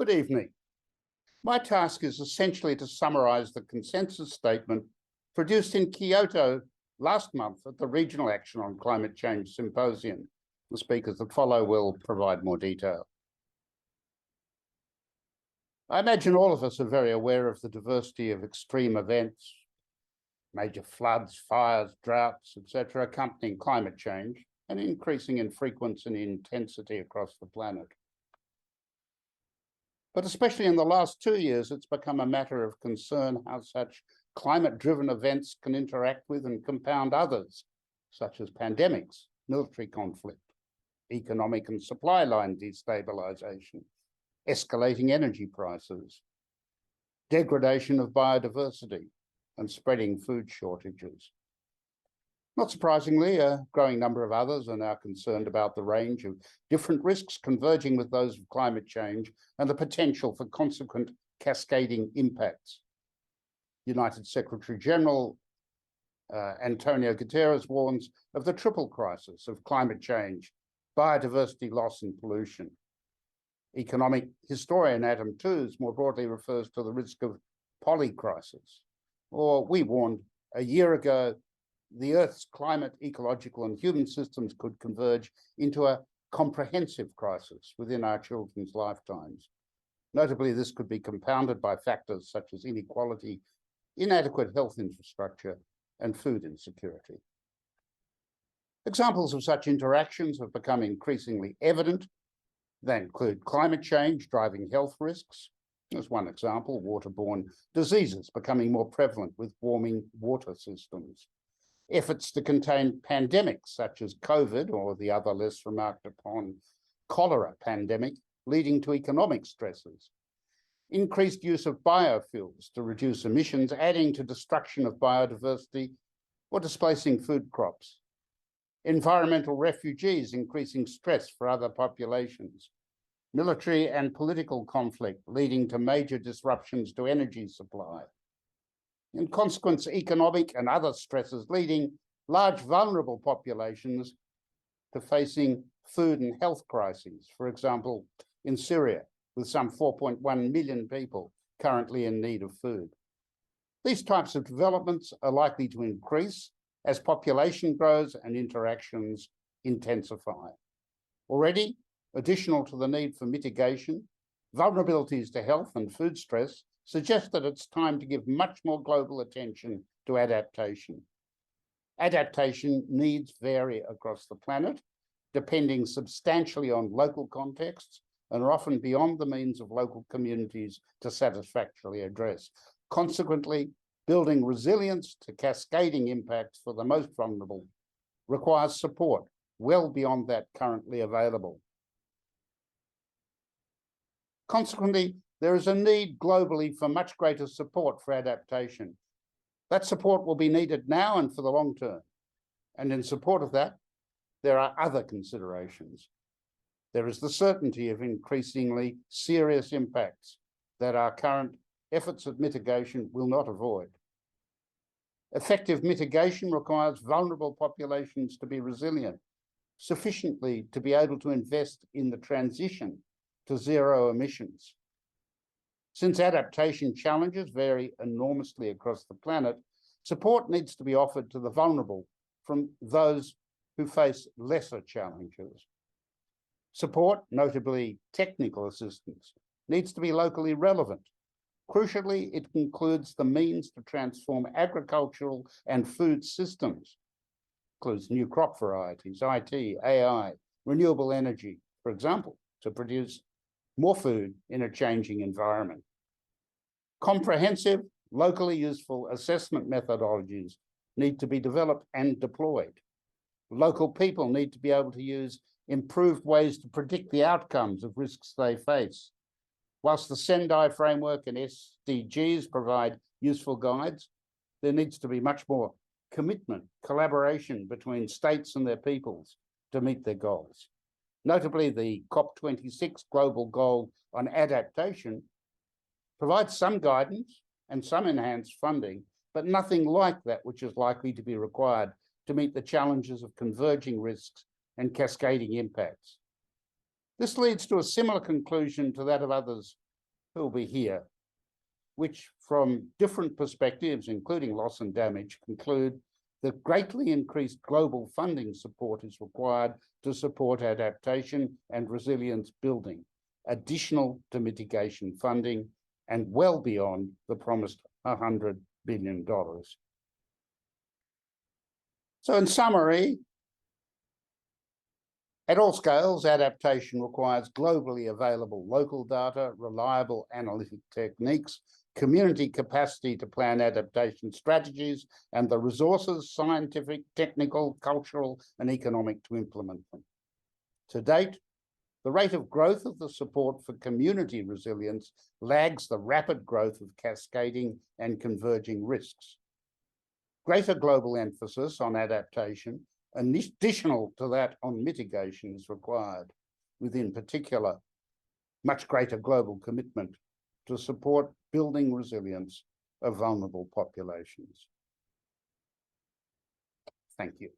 Good evening. My task is essentially to summarise the consensus statement produced in Kyoto last month at the Regional Action on Climate Change Symposium. The speakers that follow will provide more detail. I imagine all of us are very aware of the diversity of extreme events, major floods, fires, droughts, etc., accompanying climate change and increasing in frequency and intensity across the planet. But especially in the last 2 years, it's become a matter of concern how such climate-driven events can interact with and compound others, such as pandemics, military conflict, economic and supply line destabilization, escalating energy prices, degradation of biodiversity, and spreading food shortages. Not surprisingly, a growing number of others are now concerned about the range of different risks converging with those of climate change and the potential for consequent cascading impacts. United Secretary General Antonio Guterres warns of the triple crisis of climate change, biodiversity loss and pollution. Economic historian Adam Tooze more broadly refers to the risk of polycrisis. Or we warned a year ago the Earth's climate, ecological and human systems could converge into a comprehensive crisis within our children's lifetimes. Notably, this could be compounded by factors such as inequality, inadequate health infrastructure, and food insecurity. Examples of such interactions have become increasingly evident. They include climate change driving health risks. As one example, waterborne diseases becoming more prevalent with warming water systems. Efforts to contain pandemics such as COVID or the other less remarked upon cholera pandemic leading to economic stresses. Increased use of biofuels to reduce emissions, adding to destruction of biodiversity or displacing food crops. Environmental refugees increasing stress for other populations. Military and political conflict leading to major disruptions to energy supply. In consequence, economic and other stresses leading large vulnerable populations to facing food and health crises, for example, in Syria, with some 4.1 million people currently in need of food. These types of developments are likely to increase as population grows and interactions intensify. Already, additional to the need for mitigation, vulnerabilities to health and food stress suggest that it's time to give much more global attention to adaptation. Adaptation needs vary across the planet, depending substantially on local contexts and are often beyond the means of local communities to satisfactorily address. Consequently, building resilience to cascading impacts for the most vulnerable requires support well beyond that currently available. Consequently, there is a need globally for much greater support for adaptation. That support will be needed now and for the long term. And in support of that, there are other considerations. There is the certainty of increasingly serious impacts that our current efforts at mitigation will not avoid. Effective mitigation requires vulnerable populations to be resilient, sufficiently to be able to invest in the transition to zero emissions. Since adaptation challenges vary enormously across the planet, support needs to be offered to the vulnerable from those who face lesser challenges. Support, notably technical assistance, needs to be locally relevant. Crucially, it includes the means to transform agricultural and food systems. It includes new crop varieties, IT, AI, renewable energy, for example, to produce more food in a changing environment. Comprehensive, locally useful assessment methodologies need to be developed and deployed. Local people need to be able to use improved ways to predict the outcomes of risks they face. Whilst the Sendai framework and SDGs provide useful guides, there needs to be much more commitment, collaboration between states and their peoples to meet their goals. Notably, the COP26 global goal on adaptation provides some guidance and some enhanced funding, but nothing like that which is likely to be required to meet the challenges of converging risks and cascading impacts. This leads to a similar conclusion to that of others who will be here, which from different perspectives, including loss and damage, conclude that greatly increased global funding support is required to support adaptation and resilience building, additional to mitigation funding, and well beyond the promised $100 billion. So in summary, at all scales, adaptation requires globally available local data, reliable analytic techniques, community capacity to plan adaptation strategies, and the resources, scientific, technical, cultural, and economic to implement them. To date, the rate of growth of the support for community resilience lags the rapid growth of cascading and converging risks. Greater global emphasis on adaptation, additional to that on mitigation, is required, with in particular much greater global commitment to support building resilience of vulnerable populations. Thank you.